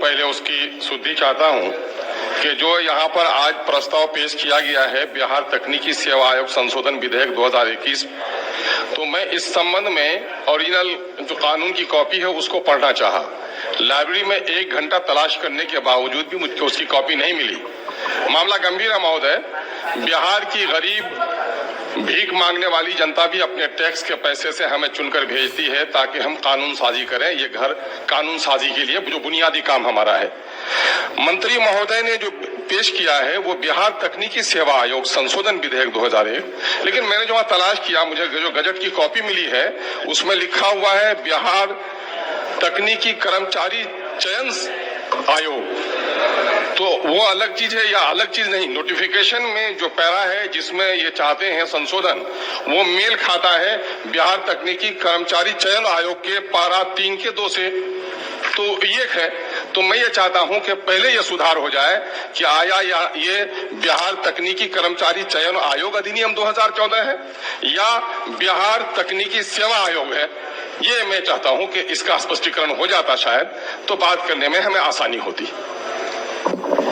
पहले उसकी शुद्धि चाहता हूं कि जो यहाँ पर आज प्रस्ताव पेश किया गया है बिहार तकनीकी सेवा आयोग संशोधन विधेयक 2021, तो मैं इस संबंध में ओरिजिनल जो कानून की कॉपी है उसको पढ़ना चाहा। लाइब्रेरी में 1 घंटा तलाश करने के बावजूद भी मुझको उसकी कॉपी नहीं मिली। मामला गंभीर है महोदय। बिहार की गरीब भीख मांगने वाली जनता भी अपने टैक्स के पैसे से हमें चुनकर भेजती है ताकि हम कानून साजी करें। ये घर कानून साजी के लिए जो बुनियादी काम हमारा है। मंत्री महोदय ने जो पेश किया है वो बिहार तकनीकी सेवा आयोग संशोधन विधेयक 2001, लेकिन मैंने जो तलाश किया मुझे जो गजट की कॉपी मिली है उसमें लिखा हुआ है बिहार तकनीकी कर्मचारी चयन आयोग। तो वो अलग चीज है या अलग चीज नहीं। नोटिफिकेशन में जो पैरा है जिसमें ये चाहते हैं संशोधन, वो मेल खाता है बिहार तकनीकी कर्मचारी चयन आयोग के पारा 3 के 2 से। तो ये है, तो मैं ये चाहता हूं कि पहले ये सुधार हो जाए कि आया ये बिहार तकनीकी कर्मचारी चयन आयोग अधिनियम 2014 है या बिहार तकनीकी सेवा आयोग है। ये मैं चाहता हूं कि इसका स्पष्टीकरण हो जाता शायद, तो बात करने में हमें आसानी होती।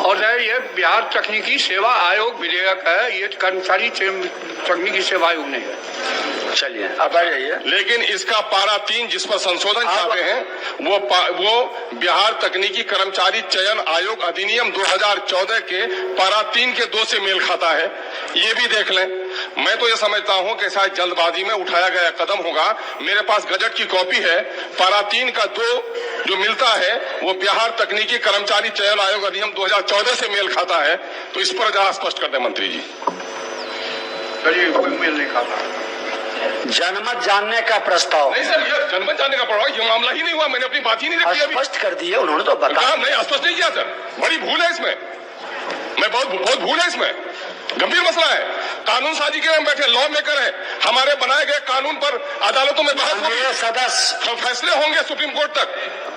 और ये बिहार तकनीकी सेवा आयोग विधेयक है, ये कर्मचारी तकनीकी सेवा आयोग नहीं है। चलिए अब आ जाइए। लेकिन इसका पारा 3 जिस पर संशोधन चाहते हैं वो बिहार तकनीकी कर्मचारी चयन आयोग अधिनियम 2014 के पारा 3 के 2 से मेल खाता है। ये भी देख लें। मैं तो ये समझता हूं कि शायद जल्दबाजी में उठाया गया कदम होगा। मेरे पास गजट की कॉपी है, पारा 3 का 2 जो मिलता है वो बिहार तकनीकी कर्मचारी चयन आयोग अधिनियम 2014 से मेल खाता है। तो इस पर जरा स्पष्ट कर दें मंत्री जी। कोई मेल नहीं खाता। जनमत जानने का प्रस्ताव नहीं सर, ये जनमत जानने का प्रस्ताव, ये मामला ही नहीं हुआ। मैंने अपनी बात ही नहीं रखी अभी। स्पष्ट कर दिए उन्होंने तो बताया। नहीं स्पष्ट नहीं किया सर, बड़ी भूल है इसमें। मैं बहुत भूल है इसमें, गंभीर मसला है। कानून साजी के हम बैठे लॉ मेकर है, हमारे बनाए गए कानून पर अदालतों में बहस होगी, सदस्य फैसले होंगे सुप्रीम कोर्ट तक,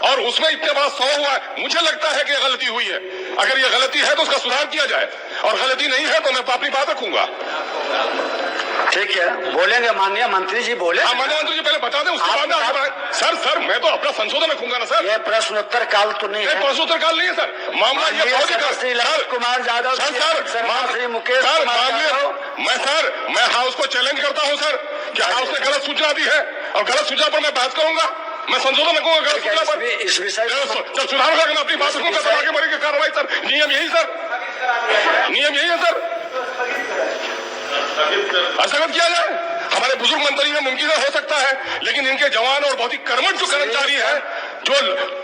और उसमें इतने बड़ा 100 हुआ है। मुझे लगता है कि गलती हुई है। अगर ये गलती है तो उसका सुधार किया जाए, और गलती नहीं है तो मैं अपनी बात रखूंगा। ठीक है, बोलेंगे माननीय मंत्री जी बोले। हाँ माननीय मंत्री जी पहले बता दें, उसके बाद में आगे बढ़ाएं। सर मैं तो अपना संशोधन रखूंगा ना सर। ये प्रश्नोत्तर काल तो नहीं है। प्रश्नोत्तर काल नहीं है सर। मामला ये श्री ललित कुमार यादव, श्री मुकेश कुमार यादव, मैं हाउस को चैलेंज करता हूँ सर कि हाउस ने गलत सूचना दी है, और गलत सूचना पर मैं बहस करूंगा। मैं संशोधन रखूंगा गलत सूचना पर। इस विषय जब सुधार होगा मैं अपनी बात रखूंगा, तब आगे बढ़ेगी कार्रवाई सर। नियम यही सर, नियम यही है सर। हस्तक्षेप किया जाए। हमारे बुजुर्ग मंत्री में मुमकिन हो सकता है, लेकिन इनके जवान और बहुत ही कर्मठ जो कर्मचारी है जो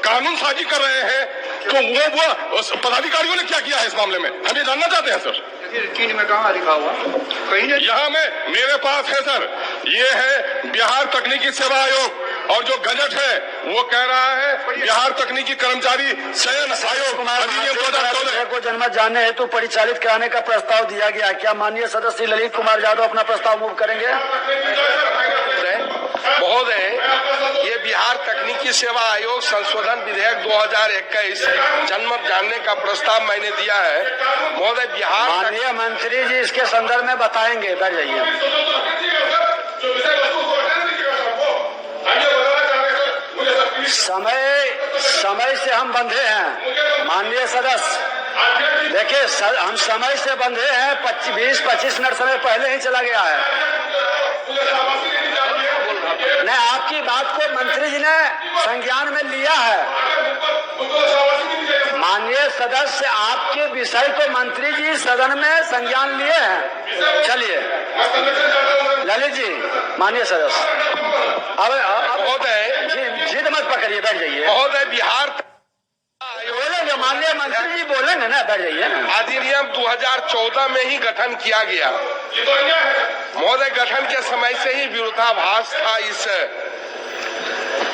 कानून साजी कर रहे हैं, तो वो पदाधिकारियों ने क्या किया है इस मामले में, हम ये जानना चाहते हैं सर। चीन में कहाँ लिखा हुआ कहीं नहीं। यहाँ में मेरे पास है सर, ये है बिहार तकनीकी सेवा आयोग, और जो गजट है वो कह रहा है बिहार तकनीकी कर्मचारी चयन आयोग अधिनियम 2014 को जनमत जानने हेतु परिचालित कराने का प्रस्ताव दिया गया। क्या माननीय सदस्य ललित कुमार यादव अपना प्रस्ताव मूव करेंगे? महोदय, ये बिहार तकनीकी सेवा आयोग संशोधन विधेयक 2021 जनमत जानने का प्रस्ताव मैंने दिया है महोदय। बिहार माननीय मंत्री जी इसके संदर्भ में बताएंगे, बैठ जाइए। समय से हम बंधे हैं माननीय सदस्य। देखिए हम समय से बंधे हैं, 20-25 मिनट समय पहले ही चला गया है। नहीं, आपकी बात को मंत्री जी ने संज्ञान में लिया है। माननीय सदस्य आपके विषय को मंत्री जी सदन में संज्ञान लिए हैं। चलिए ललित जी, माननीय सदस्य अब महोदय जिद मत पकड़िए, बैठ जाइए। महोदय, बिहार बोलेंगे माननीय मंत्री जी बोलेंगे ना, बैठ जाइए ना। अधिनियम 2014 में ही गठन किया गया महोदय। गठन के समय से ही विरोधाभास था।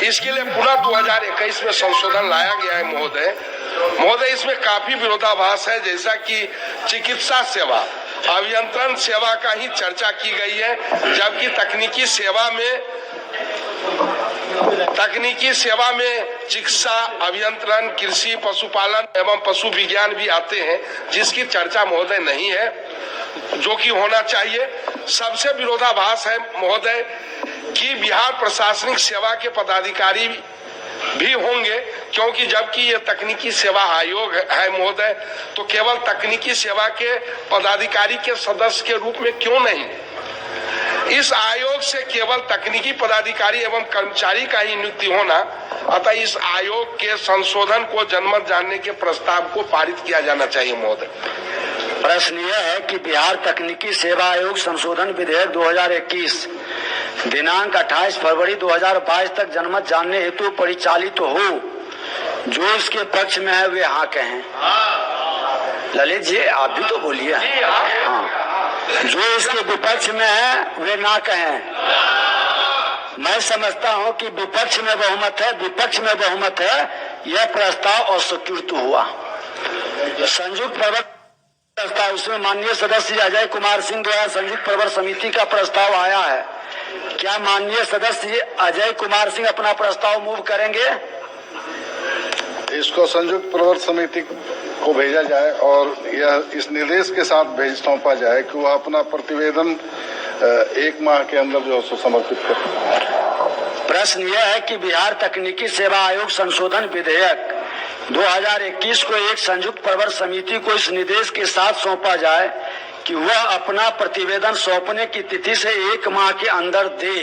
इसके लिए पुनः 2021 में संशोधन लाया गया है महोदय। इसमें काफी विरोधाभास है, जैसा कि चिकित्सा सेवा, अभियंत्रण सेवा का ही चर्चा की गई है, जबकि तकनीकी सेवा में चिकित्सा, अभियंत्रण, कृषि, पशुपालन एवं पशु विज्ञान भी आते हैं, जिसकी चर्चा महोदय नहीं है, जो कि होना चाहिए। सबसे विरोधाभास है महोदय कि बिहार प्रशासनिक सेवा के पदाधिकारी भी होंगे, क्योंकि जबकि ये तकनीकी सेवा आयोग है महोदय, तो केवल तकनीकी सेवा के पदाधिकारी के सदस्य के रूप में क्यों नहीं? इस आयोग से केवल तकनीकी पदाधिकारी एवं कर्मचारी का ही नियुक्ति होना, अतः इस आयोग के संशोधन को जनमत जानने के प्रस्ताव को पारित किया जाना चाहिए महोदय। प्रश्न यह है कि बिहार तकनीकी सेवा आयोग संशोधन विधेयक 2021 दिनांक 28 फरवरी 2022 तक जनमत जानने हेतु परिचालित हो। जो इसके पक्ष में है वे हाँ कहें। ललित जी आप भी तो बोलिए। हाँ। जो इसके विपक्ष में है वे ना कहें। मैं समझता हूं कि विपक्ष में बहुमत है, यह प्रस्ताव अस्वीकृत हुआ। संयुक्त प्रवर प्रस्ताव, उसमें माननीय सदस्य अजय कुमार सिंह द्वारा संयुक्त प्रवर समिति का प्रस्ताव आया है। क्या माननीय सदस्य अजय कुमार सिंह अपना प्रस्ताव मूव करेंगे? इसको संयुक्त प्रवर समिति को भेजा जाए और यह इस निर्देश के साथ सौंपा जाए कि वह अपना प्रतिवेदन 1 माह के अंदर जो है समर्पित करे। प्रश्न यह है कि बिहार तकनीकी सेवा आयोग संशोधन विधेयक 2021 को एक संयुक्त प्रवर समिति को इस निर्देश के साथ सौंपा जाए कि वह अपना प्रतिवेदन सौंपने की तिथि से 1 माह के अंदर दे।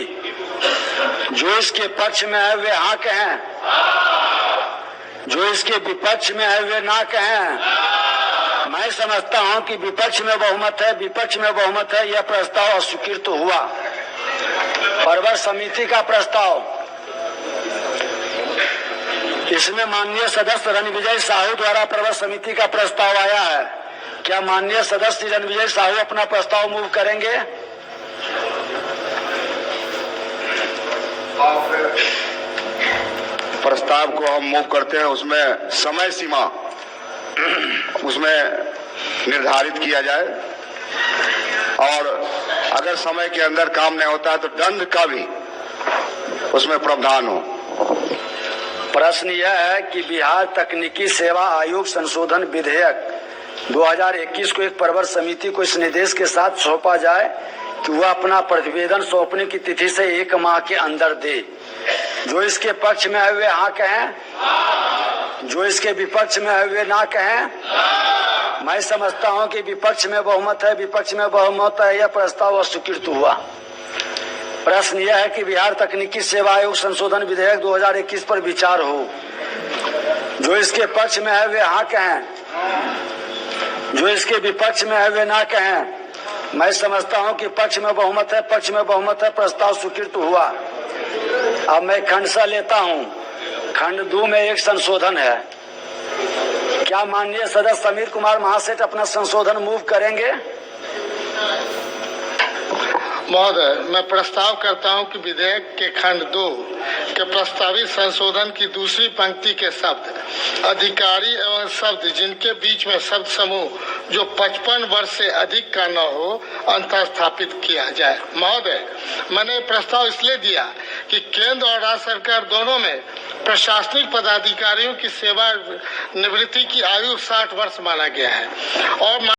जो इसके पक्ष में है वे हाँ कहें। जो इसके विपक्ष में है वे ना कहें। मैं समझता हूं कि विपक्ष में बहुमत है, यह प्रस्ताव अस्वीकृत हुआ। प्रवर समिति का प्रस्ताव, इसमें माननीय सदस्य रणविजय साहू द्वारा प्रवर समिति का प्रस्ताव आया है। क्या माननीय सदस्य रणविजय साहू अपना प्रस्ताव मूव करेंगे? प्रस्ताव को हम मूव करते हैं, उसमें समय सीमा उसमें निर्धारित किया जाए और अगर समय के अंदर काम नहीं होता है तो दंड का भी उसमें प्रावधान हो। प्रश्न यह है कि बिहार तकनीकी सेवा आयोग संशोधन विधेयक 2021 को एक प्रवर समिति को इस निर्देश के साथ सौंपा जाए कि वह अपना प्रतिवेदन सौंपने की तिथि से 1 माह के अंदर दे। जो इसके पक्ष में है वे हाँ कहें। जो इसके विपक्ष में है वे ना कहें। मैं समझता हूं कि विपक्ष में बहुमत है, यह प्रस्ताव अस्वीकृत हुआ। प्रश्न यह है कि बिहार तकनीकी सेवा आयोग संशोधन विधेयक 2021 पर विचार हो। जो इसके पक्ष में है वे हाँ कहें। जो इसके विपक्ष में है वे ना कहें। मैं समझता हूं कि पक्ष में बहुमत है, प्रस्ताव स्वीकृत हुआ। अब मैं खंड सा लेता हूं। खंड 2 में एक संशोधन है। क्या माननीय सदस्य समीर कुमार महासेठ अपना संशोधन मूव करेंगे? महोदय, मैं प्रस्ताव करता हूं कि विधेयक के खंड 2 के प्रस्तावित संशोधन की दूसरी पंक्ति के शब्द अधिकारी एवं शब्द जिनके बीच में शब्द समूह जो 55 वर्ष से अधिक का न हो अंतर स्थापित किया जाए। महोदय, मैंने प्रस्ताव इसलिए दिया कि केंद्र और राज्य सरकार दोनों में प्रशासनिक पदाधिकारियों की सेवा निवृत्ति की आयु 60 वर्ष माना गया है और